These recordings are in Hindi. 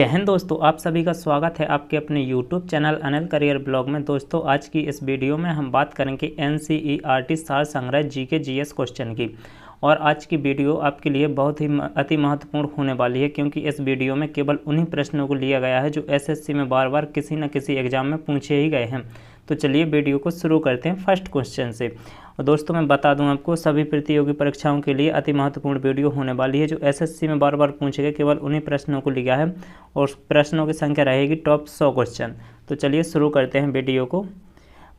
जय हिंद दोस्तों, आप सभी का स्वागत है आपके अपने YouTube channel Anil career blog में। दोस्तों, आज की इस वीडियो में हम बात करेंगे NCERT सार संग्रह जीके जीएस क्वेश्चन की। और आज की वीडियो आपके लिए बहुत ही अति महत्वपूर्ण होने वाली है, क्योंकि इस वीडियो में केवल उन्हीं प्रश्नों को लिया गया है जो SSC में बार बार किसी न किसी एग्जाम में पूछे ही गए हैं। तो चलिए वीडियो को शुरू करते हैं फर्स्ट क्वेश्चन से। और दोस्तों, मैं बता दूं आपको, सभी प्रतियोगी परीक्षाओं के लिए अति महत्वपूर्ण वीडियो होने वाली है जो SSC में बार बार पूछे गए, केवल उन्हीं प्रश्नों को लिया है और प्रश्नों की संख्या रहेगी टॉप 100 क्वेश्चन। तो चलिए शुरू करते हैं वीडियो को।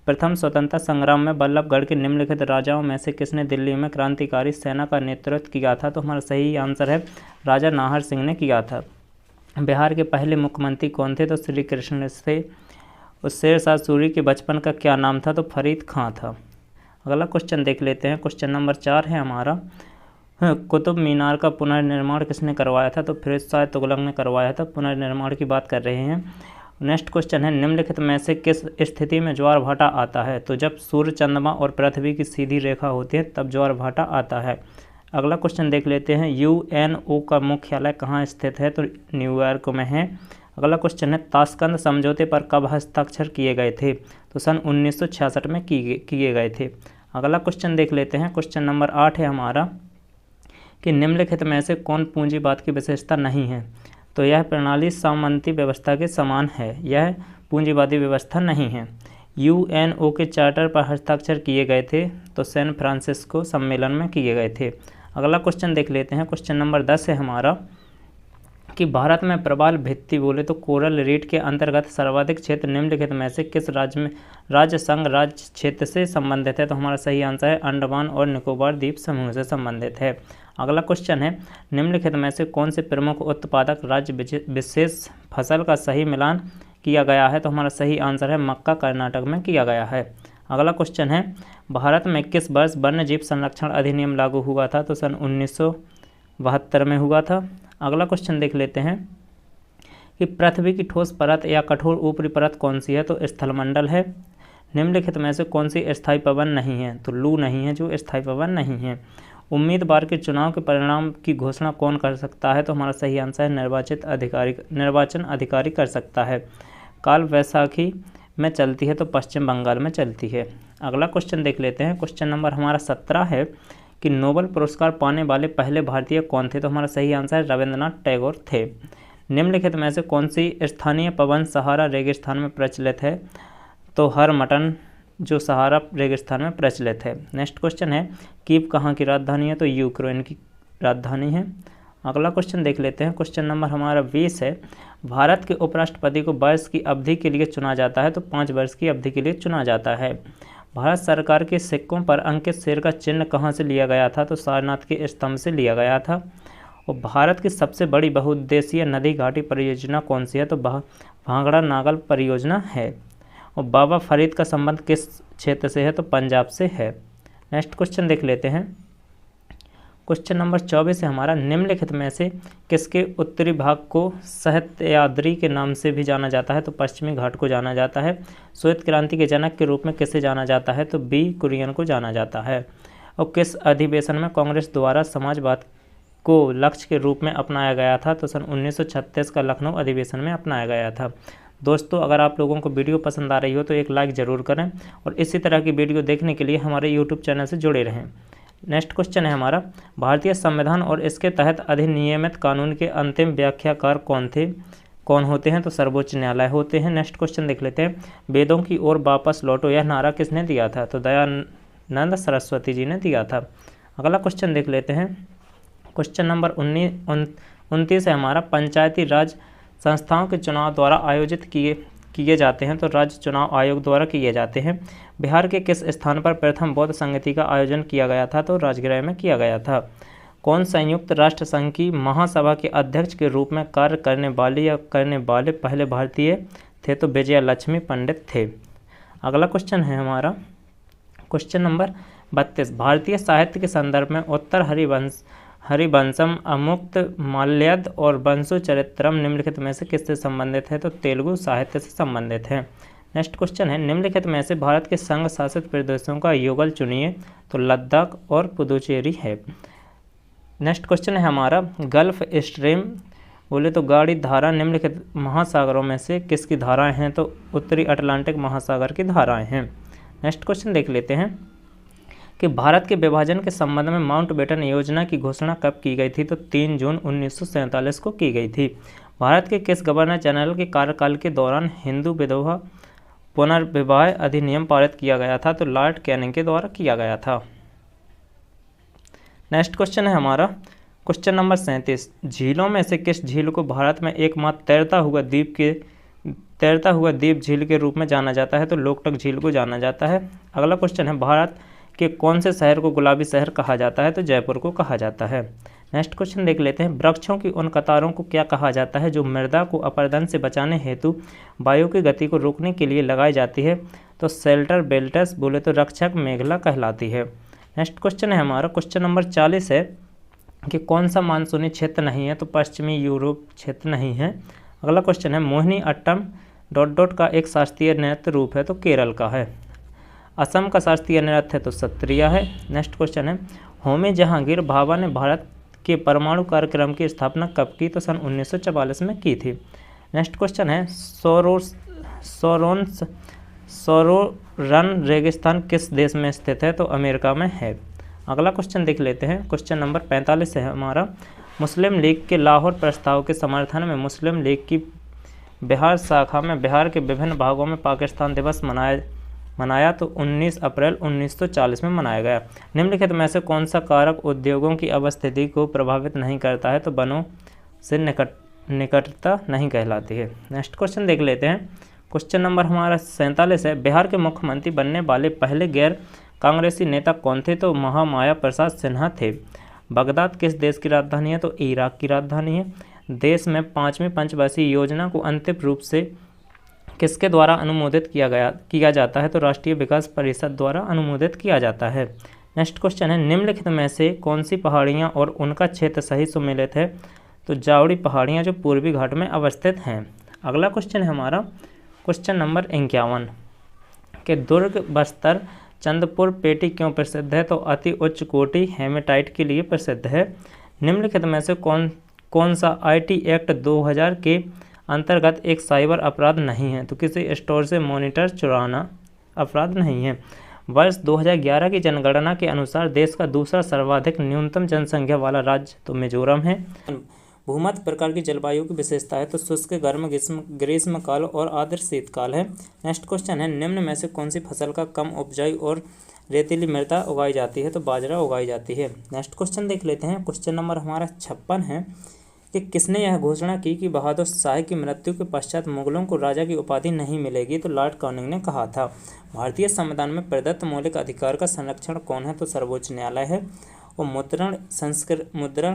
प्रथम स्वतंत्रता संग्राम में बल्लभगढ़ के निम्नलिखित राजाओं में से किसने दिल्ली में क्रांतिकारी सेना का नेतृत्व किया था? तो हमारा सही आंसर है राजा नाहर सिंह ने किया था। बिहार के पहले मुख्यमंत्री कौन थे? तो श्री कृष्ण थे। उस शेर शाह सूरी के बचपन का क्या नाम था? तो फरीद खां था। अगला क्वेश्चन देख लेते हैं। क्वेश्चन नंबर 4 है हमारा, कुतुब मीनार का पुनर्निर्माण किसने करवाया था? तो फिरोज शाह तुगलक ने करवाया था। पुनर्निर्माण की बात कर रहे हैं। नेक्स्ट क्वेश्चन है, निम्नलिखित में से किस स्थिति में ज्वार भाटा आता है? तो जब सूर्य, चंद्रमा और पृथ्वी की सीधी रेखा होती है तब ज्वार भाटा आता है। अगला क्वेश्चन देख लेते हैं, UNO का मुख्यालय कहाँ स्थित है? तो न्यूयॉर्क में है। अगला क्वेश्चन है, ताशकंद समझौते पर कब हस्ताक्षर किए गए थे? तो सन 1966 में किए गए थे। अगला क्वेश्चन देख लेते हैं। क्वेश्चन नंबर 8 है हमारा, कि निम्नलिखित में से कौन पूंजीवाद की विशेषता नहीं है? तो यह प्रणाली सामंती व्यवस्था के समान है, यह पूंजीवादी व्यवस्था नहीं है। UNO के चार्टर पर हस्ताक्षर किए गए थे तो सैन फ्रांसिस्को सम्मेलन में किए गए थे। अगला क्वेश्चन देख लेते हैं। क्वेश्चन नंबर 10 है हमारा, कि भारत में प्रवाल भित्ति बोले तो कोरल रीड के अंतर्गत सर्वाधिक क्षेत्र निम्नलिखित में से किस राज्य संघ राज्य क्षेत्र से संबंधित है? तो हमारा सही आंसर है अंडमान और निकोबार द्वीप समूह से संबंधित है। अगला क्वेश्चन है, निम्नलिखित में से कौन से प्रमुख उत्पादक राज्य विशेष फसल का सही मिलान किया गया है? तो हमारा सही आंसर है मक्का, कर्नाटक में किया गया है। अगला क्वेश्चन है, भारत में किस वर्ष वन्यजीव संरक्षण अधिनियम लागू हुआ था? तो सन 1972 में हुआ था। अगला क्वेश्चन देख लेते हैं, कि पृथ्वी की ठोस परत या कठोर ऊपरी परत कौन सी है? तो स्थलमंडल है। निम्नलिखित में से कौन सी स्थायी पवन नहीं है? तो लू नहीं है, जो स्थायी पवन नहीं है। उम्मीदवार के चुनाव के परिणाम की घोषणा कौन कर सकता है? तो हमारा सही आंसर है निर्वाचन अधिकारी कर सकता है। काल वैसाखी में चलती है तो पश्चिम बंगाल में चलती है। अगला क्वेश्चन देख लेते हैं। क्वेश्चन नंबर हमारा 17 है, कि नोबेल पुरस्कार पाने वाले पहले भारतीय कौन थे? तो हमारा सही आंसर रविंद्रनाथ टैगोर थे। निम्नलिखित में से कौन सी स्थानीय पवन सहारा रेगिस्तान में प्रचलित है? तो हरमटन जो सहारा रेगिस्तान में प्रचलित है। नेक्स्ट क्वेश्चन है, कीव कहाँ की राजधानी है? तो यूक्रेन की राजधानी है। अगला क्वेश्चन देख लेते हैं। क्वेश्चन नंबर हमारा 20 है, भारत के उपराष्ट्रपति को वर्ष की अवधि के लिए चुना जाता है? तो 5 वर्ष की अवधि के लिए चुना जाता है। भारत सरकार के सिक्कों पर अंकित शेर का चिन्ह कहाँ से लिया गया था? तो सारनाथ के स्तंभ से लिया गया था। और भारत की सबसे बड़ी बहुउद्देशीय नदी घाटी परियोजना कौन सी है? तो भांगड़ा नागल परियोजना है। और बाबा फरीद का संबंध किस क्षेत्र से है? तो पंजाब से है। नेक्स्ट क्वेश्चन देख लेते हैं। क्वेश्चन नंबर 24 है हमारा, निम्नलिखित में से किसके उत्तरी भाग को सहस्त्रयाद्री के नाम से भी जाना जाता है? तो पश्चिमी घाट को जाना जाता है। श्वेत क्रांति के जनक के रूप में किसे जाना जाता है? तो बी कुरियन को जाना जाता है। और किस अधिवेशन में कांग्रेस द्वारा समाजवाद को लक्ष्य के रूप में अपनाया गया था? तो सन 1936 का लखनऊ अधिवेशन में अपनाया गया था। दोस्तों, अगर आप लोगों को वीडियो पसंद आ रही हो तो एक लाइक ज़रूर करें और इसी तरह की वीडियो देखने के लिए हमारे यूट्यूब चैनल से जुड़े रहें। नेक्स्ट क्वेश्चन है हमारा, भारतीय संविधान और इसके तहत अधिनियमित कानून के अंतिम व्याख्याकार कौन होते हैं? तो सर्वोच्च न्यायालय होते हैं। नेक्स्ट क्वेश्चन देख लेते हैं, वेदों की ओर वापस लौटो यह नारा किसने दिया था? तो दयानंद सरस्वती जी ने दिया था। अगला क्वेश्चन देख लेते हैं। क्वेश्चन नंबर 29 है हमारा, पंचायती राज संस्थाओं के चुनाव द्वारा आयोजित किए जाते हैं? तो राज्य चुनाव आयोग द्वारा किए जाते हैं। बिहार के किस स्थान पर प्रथम बौद्ध संगति का आयोजन किया गया था? तो राजगृह में किया गया था। कौन संयुक्त राष्ट्र संघ की महासभा के अध्यक्ष के रूप में कार्य करने वाले पहले भारतीय थे? तो विजया लक्ष्मी पंडित थे। अगला क्वेश्चन है हमारा क्वेश्चन नंबर 32, भारतीय साहित्य के संदर्भ में उत्तर हरिवंशम, अमुक्त माल्यद और वंशु चरित्रम निम्नलिखित में से किससे संबंधित है? तो तेलुगु साहित्य से संबंधित है। नेक्स्ट क्वेश्चन है, निम्नलिखित में से भारत के संघ शासित प्रदेशों का युगल चुनिए? तो लद्दाख और पुदुचेरी है। नेक्स्ट क्वेश्चन है हमारा, गल्फ स्ट्रीम बोले तो गाढ़ी धारा निम्नलिखित महासागरों में से किसकी धाराएं हैं, तो उत्तरी अटलांटिक महासागर की धाराएं हैं। नेक्स्ट क्वेश्चन देख लेते हैं कि भारत के विभाजन के संबंध में माउंटबेटन योजना की घोषणा कब की गई थी, तो 3 जून 1947 को की गई थी। भारत के किस गवर्नर जनरल के कार्यकाल के दौरान हिंदू विधवा पुनर्विवाह अधिनियम पारित किया गया था, तो लॉर्ड कैनिंग के द्वारा किया गया था। नेक्स्ट क्वेश्चन है हमारा क्वेश्चन नंबर 37, झीलों में से किस झील को भारत में एकमात्र तैरता हुआ द्वीप झील के रूप में जाना जाता है, तो लोकटक झील को जाना जाता है। अगला क्वेश्चन है भारत के कौन से शहर को गुलाबी शहर कहा जाता है, तो जयपुर को कहा जाता है। नेक्स्ट क्वेश्चन देख लेते हैं, वृक्षों की उन कतारों को क्या कहा जाता है जो मृदा को अपरदन से बचाने हेतु वायु की गति को रोकने के लिए लगाई जाती है, तो शेल्टर बेल्टस बोले तो रक्षक मेघला कहलाती है। नेक्स्ट क्वेश्चन है हमारा क्वेश्चन नंबर 40 है कि कौन सा मानसूनी क्षेत्र नहीं है, तो पश्चिमी यूरोप क्षेत्र नहीं है। अगला क्वेश्चन है मोहिनी अट्टम ... का एक शास्त्रीय नृत्य रूप है, तो केरल का है। असम का शास्त्रीय नृत्य है तो सत्रिया है। नेक्स्ट क्वेश्चन है होमी जहांगीर भाभा ने भारत के परमाणु कार्यक्रम की स्थापना कब की, तो सन 1944 में की थी। नेक्स्ट क्वेश्चन है सोरोरन रेगिस्तान किस देश में स्थित है, तो अमेरिका में है। अगला क्वेश्चन देख लेते हैं क्वेश्चन नंबर 45 है हमारा, मुस्लिम लीग के लाहौर प्रस्ताव के समर्थन में मुस्लिम लीग की बिहार शाखा में बिहार के विभिन्न भागों में पाकिस्तान दिवस मनाया तो 19 अप्रैल 1940 में मनाया गया। निम्नलिखित में से कौन सा कारक उद्योगों की अवस्थिति को प्रभावित नहीं करता है, तो वनों से निकटता नहीं कहलाती है। नेक्स्ट क्वेश्चन देख लेते हैं क्वेश्चन नंबर हमारा 47 है, बिहार के मुख्यमंत्री बनने वाले पहले गैर कांग्रेसी नेता कौन थे, तो महामाया प्रसाद सिन्हा थे। बगदाद किस देश की राजधानी है, तो इराक की राजधानी है। देश में 5वीं पंचवर्षीय योजना को अंतिम रूप से किसके द्वारा अनुमोदित किया जाता है, तो राष्ट्रीय विकास परिषद द्वारा अनुमोदित किया जाता है। नेक्स्ट क्वेश्चन है निम्नलिखित में से कौन सी पहाड़ियाँ और उनका क्षेत्र सही सुमेलित है, तो जावड़ी पहाड़ियाँ जो पूर्वी घाट में अवस्थित हैं। अगला क्वेश्चन है हमारा क्वेश्चन नंबर 51 कि दुर्ग बस्तर चंद्रपुर पेटी क्यों प्रसिद्ध है, तो अति उच्च कोटि हेमेटाइट के लिए प्रसिद्ध है। निम्नलिखित में से कौन सा IT एक्ट 2000 के अंतर्गत एक साइबर अपराध नहीं है, तो किसी स्टोर से मॉनिटर चुराना अपराध नहीं है। वर्ष 2011 की जनगणना के अनुसार देश का दूसरा सर्वाधिक न्यूनतम जनसंख्या वाला राज्य तो मिजोरम है। भूमध्य प्रकार की जलवायु की विशेषता है, तो शुष्क गर्म ग्रीष्मकाल और आर्द्र शीतकाल है। नेक्स्ट क्वेश्चन है निम्न में से कौन सी फसल का कम उपजाऊ और रेतीली मृदा उगाई जाती है, तो बाजरा उगाई जाती है। नेक्स्ट क्वेश्चन देख लेते हैं क्वेश्चन नंबर हमारा 56 है कि किसने यह घोषणा की कि बहादुर शाह की मृत्यु के पश्चात मुगलों को राजा की उपाधि नहीं मिलेगी, तो लॉर्ड कैनिंग ने कहा था। भारतीय संविधान में प्रदत्त मौलिक अधिकार का संरक्षण कौन है, तो सर्वोच्च न्यायालय है। और मुद्रण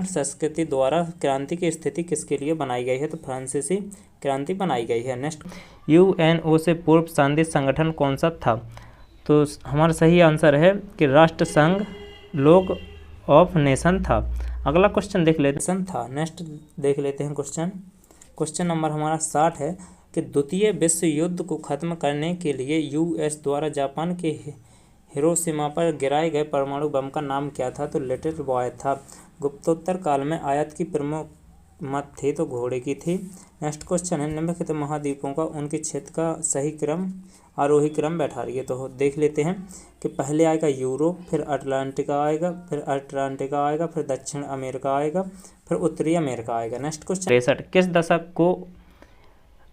संस्कृति द्वारा क्रांति की स्थिति किसके लिए बनाई गई है, तो फ्रांसीसी क्रांति बनाई गई है। नेक्स्ट UNO से पूर्व शांति संगठन कौन सा था, तो हमारा सही आंसर है कि राष्ट्र संघ लोग ऑफ नेशन था। अगला क्वेश्चन देख लेते हैं नेक्स्ट देख लेते हैं क्वेश्चन नंबर हमारा 60 है कि द्वितीय विश्व युद्ध को खत्म करने के लिए US द्वारा जापान के हिरोशिमा पर गिराए गए परमाणु बम का नाम क्या था, तो लिटिल बॉय था। गुप्तोत्तर काल में आयात की प्रमुख मत थी, तो घोड़े की थी। नेक्स्ट क्वेश्चन है निम्नलिखित महाद्वीपों का उनके क्षेत्र का सही क्रम आरोही क्रम बैठा रही है, तो देख लेते हैं कि पहले आएगा यूरोप, फिर अटलांटिका आएगा, फिर दक्षिण अमेरिका आएगा, फिर उत्तरी अमेरिका आएगा। नेक्स्ट क्वेश्चन 63 किस दशक को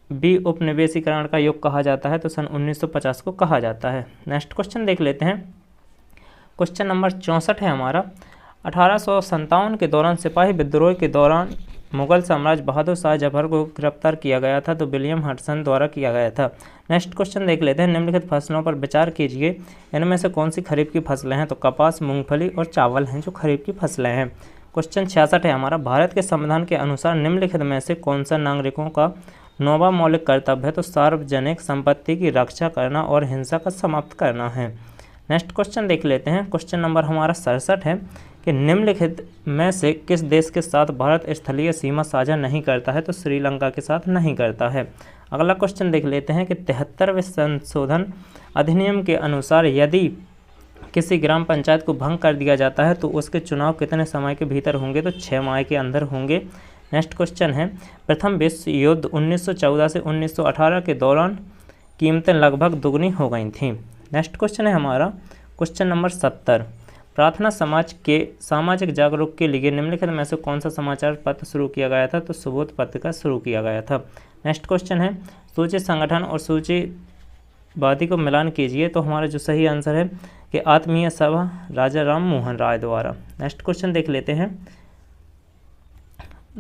बी उपनिवेशीकरण का युग कहा जाता है, तो सन 1950 को कहा जाता है। नेक्स्ट क्वेश्चन देख लेते हैं क्वेश्चन नंबर 64 है हमारा, 1857 के दौरान सिपाही विद्रोह के दौरान मुगल साम्राज्य बहादुर शाह जफर को गिरफ्तार किया गया था, तो विलियम हडसन द्वारा किया गया था। नेक्स्ट क्वेश्चन देख लेते हैं निम्नलिखित फसलों पर विचार कीजिए, इनमें से कौन सी खरीफ की फसलें हैं, तो कपास, मूंगफली और चावल हैं जो खरीफ की फसलें हैं। क्वेश्चन 66 है हमारा, भारत के संविधान के अनुसार निम्नलिखित में से कौन सा नागरिकों का 9वां मौलिक कर्तव्य है, तो सार्वजनिक संपत्ति की रक्षा करना और हिंसा का समाप्त करना है। नेक्स्ट क्वेश्चन देख लेते हैं क्वेश्चन नंबर हमारा 67 है कि निम्नलिखित में से किस देश के साथ भारत स्थलीय सीमा साझा नहीं करता है, तो श्रीलंका के साथ नहीं करता है। अगला क्वेश्चन देख लेते हैं कि 73वें संशोधन अधिनियम के अनुसार यदि किसी ग्राम पंचायत को भंग कर दिया जाता है तो उसके चुनाव कितने समय के भीतर होंगे, तो 6 माह के अंदर होंगे। नेक्स्ट क्वेश्चन है, प्रथम विश्व युद्ध 1914 से 1918 के दौरान कीमतें लगभग दुगनी हो गई थीं। नेक्स्ट क्वेश्चन है हमारा क्वेश्चन नंबर 70, प्रार्थना समाज के सामाजिक जागरूक के लिए निम्नलिखित में से कौन सा समाचार पत्र शुरू किया गया था? तो सुबोध पत्रिका शुरू किया गया था। नेक्स्ट क्वेश्चन है, सूची संगठन और सूचीवादी को मिलान कीजिए। तो हमारा जो सही आंसर है कि आत्मीय सभा राजा राम मोहन राय द्वारा। नेक्स्ट क्वेश्चन देख लेते हैं,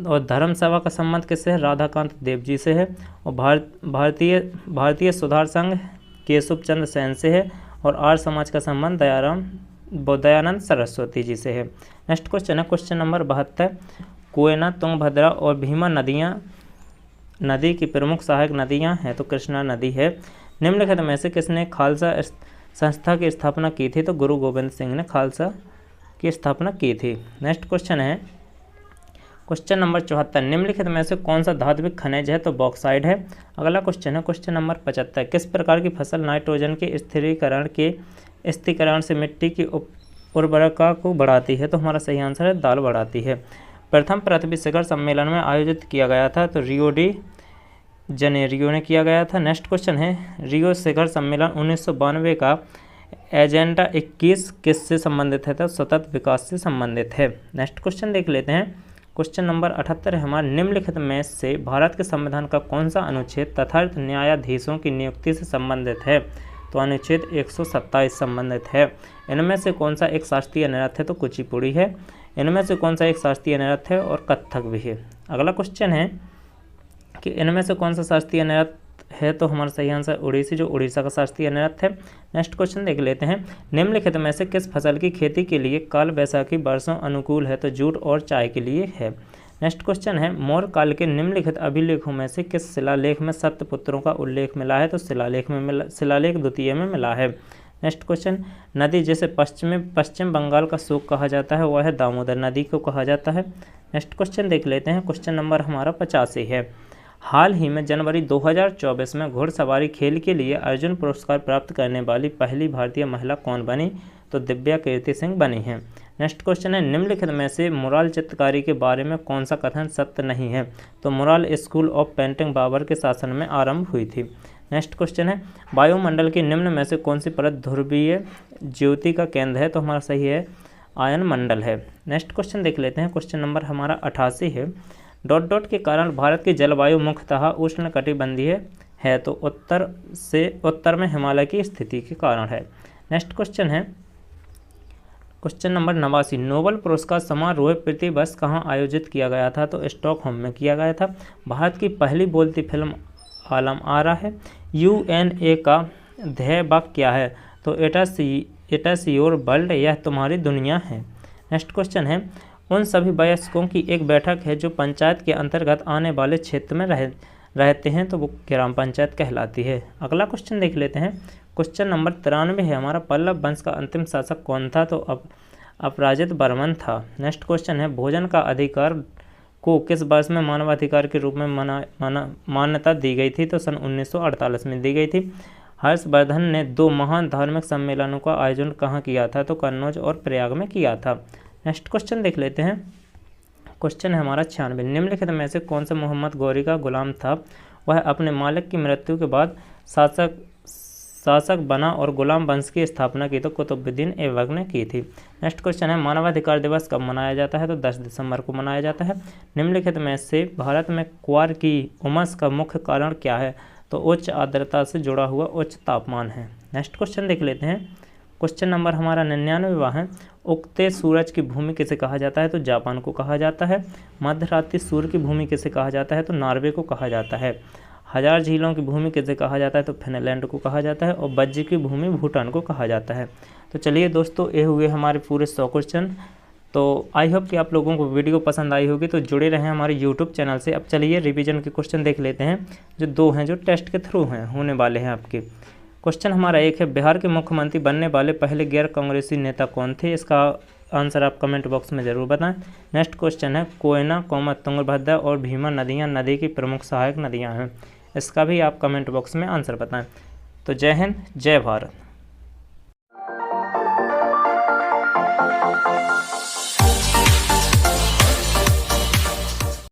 और धर्म सभा का संबंध किससे है? राधाकांत देव जी से है। और भारतीय सुधार संघ केशव चंद्र सेन से है। और आर्य समाज का संबंध दयानंद सरस्वती जी से है। नेक्स्ट क्वेश्चन है क्वेश्चन नंबर 72, कोयना, तुंगभद्रा और भीमा नदी की प्रमुख सहायक नदियां हैं। तो कृष्णा नदी है। निम्नलिखित में से किसने खालसा संस्था की स्थापना की थी? तो गुरु गोविंद सिंह ने खालसा की स्थापना की थी। नेक्स्ट क्वेश्चन है क्वेश्चन नंबर 74, निम्नलिखित में से कौन सा धात्विक खनिज है? तो बॉक्साइड है। अगला क्वेश्चन है क्वेश्चन नंबर 75, किस प्रकार की फसल नाइट्रोजन के स्थिरीकरण से मिट्टी की उर्वरता को बढ़ाती है? तो हमारा सही आंसर है दाल बढ़ाती है। प्रथम पृथ्वी शिखर सम्मेलन में आयोजित किया गया था? तो रियो डी जनेरियो ने किया गया था। नेक्स्ट क्वेश्चन है, रियो शिखर सम्मेलन 1992 का एजेंडा 21 किससे संबंधित है? तो सतत विकास से संबंधित है। नेक्स्ट क्वेश्चन देख लेते हैं क्वेश्चन नंबर 78 है हमारा, निम्नलिखित में से भारत के संविधान का कौन सा अनुच्छेद तथार्थ न्यायाधीशों की नियुक्ति से संबंधित है? तो अनुच्छेद 127 संबंधित है। इनमें से कौन सा एक शास्त्रीय नृत्य है? तो कुचिपुड़ी है। इनमें से कौन सा एक शास्त्रीय नृत्य है? और कथक भी है। अगला क्वेश्चन है कि इनमें से कौन सा शास्त्रीय नृत्य है? तो हमारा सही आंसर उड़ीसी, जो उड़ीसा का शास्त्रीय नृत्य है। नेक्स्ट क्वेश्चन देख लेते हैं, निम्नलिखित में से किस फसल की खेती के लिए काल वैशाखी वर्षों अनुकूल है? तो जूट और चाय के लिए है। नेक्स्ट क्वेश्चन है, मौर्य काल के निम्नलिखित अभिलेखों में से किस शिलालेख में सप्तपुत्रों का उल्लेख मिला है? तो शिलालेख द्वितीय में मिला है। नेक्स्ट क्वेश्चन, नदी जिसे पश्चिम बंगाल का शोक कहा जाता है वह है दामोदर नदी को कहा जाता है। नेक्स्ट क्वेश्चन देख लेते हैं, क्वेश्चन नंबर हमारा 85 है, हाल ही में जनवरी 2024 में घुड़सवारी खेल के लिए अर्जुन पुरस्कार प्राप्त करने वाली पहली भारतीय महिला कौन बनी? तो दिव्या कीर्ति सिंह बनी है। नेक्स्ट क्वेश्चन है, निम्नलिखित में से मुराल चित्रकारी के बारे में कौन सा कथन सत्य नहीं है? तो mural school of painting Babur के शासन में आरंभ हुई थी। नेक्स्ट क्वेश्चन है, वायुमंडल के निम्न में से कौन सी परत ध्रुवीय ज्योति का केंद्र है? तो हमारा सही है आयन मंडल है। नेक्स्ट क्वेश्चन देख लेते हैं, क्वेश्चन नंबर हमारा 88 है, डॉट के कारण भारत की जलवायु मुख्यतः उष्णकटिबंधीय है। तो उत्तर में हिमालय की स्थिति के कारण है। नेक्स्ट क्वेश्चन है क्वेश्चन नंबर 89, नोबेल पुरस्कार समारोह प्रतिवर्ष कहाँ आयोजित किया गया था? तो स्टॉकहोम में किया गया था। भारत की पहली बोलती फिल्म आलम आरा है। UNA का ध्येय वाक्य क्या है? तो इट इज़ योर वर्ल्ड, यह तुम्हारी दुनिया है। नेक्स्ट क्वेश्चन है, उन सभी वयस्कों की एक बैठक है जो पंचायत के अंतर्गत आने वाले क्षेत्र में रहते हैं, तो वो ग्राम पंचायत कहलाती है। अगला क्वेश्चन देख लेते हैं, क्वेश्चन नंबर 93 है हमारा, पल्लव वंश का अंतिम शासक कौन था? तो अपराजित वर्मन था। नेक्स्ट क्वेश्चन है, भोजन का अधिकार को किस वर्ष में मानवाधिकार के रूप में मान्यता दी गई थी? तो सन 1948 में दी गई थी। हर्षवर्धन ने 2 महान धार्मिक सम्मेलनों का आयोजन कहाँ किया था? तो कन्नौज और प्रयाग में किया था। नेक्स्ट क्वेश्चन देख लेते हैं, क्वेश्चन है हमारा 96, निम्नलिखित में से कौन सा मोहम्मद गौरी का गुलाम था? वह अपने मालिक की मृत्यु के बाद शासक बना और गुलाम वंश की स्थापना की। तो कुतुबुद्दीन ऐबक ने की थी। नेक्स्ट क्वेश्चन है, मानवाधिकार दिवस कब मनाया जाता है? तो 10 दिसंबर को मनाया जाता है। निम्नलिखित में से भारत में क्वार की उमस का मुख्य कारण क्या है? तो उच्च आर्द्रता से जुड़ा हुआ उच्च तापमान है। नेक्स्ट क्वेश्चन देख लेते हैं, क्वेश्चन नंबर हमारा 99वां है, उगते सूरज की भूमि किसे कहा जाता है? तो जापान को कहा जाता है। मध्यरात्रि सूर्य की भूमि किसे कहा जाता है? तो नॉर्वे को कहा जाता है। हजार झीलों की भूमि किसे कहा जाता है? तो फिनलैंड को कहा जाता है। और वज्र की भूमि भूटान को कहा जाता है। तो चलिए दोस्तों, ये हुए हमारे पूरे 100 क्वेश्चन। तो आई होप कि आप लोगों को वीडियो पसंद आई होगी, तो जुड़े रहें हमारे यूट्यूब चैनल से। अब चलिए रिवीजन के क्वेश्चन देख लेते हैं, जो 2 हैं जो टेस्ट के थ्रू हैं होने वाले हैं आपके। क्वेश्चन हमारा 1 है, बिहार के मुख्यमंत्री बनने वाले पहले गैर कांग्रेसी नेता कौन थे? इसका आंसर आप कमेंट बॉक्स में ज़रूर बताएं। नेक्स्ट क्वेश्चन है, कोयना, तुंगभद्रा और भीमा नदियाँ नदी की प्रमुख सहायक नदियाँ हैं। इसका भी आप कमेंट बॉक्स में आंसर बताएं। तो जय हिंद, जय भारत।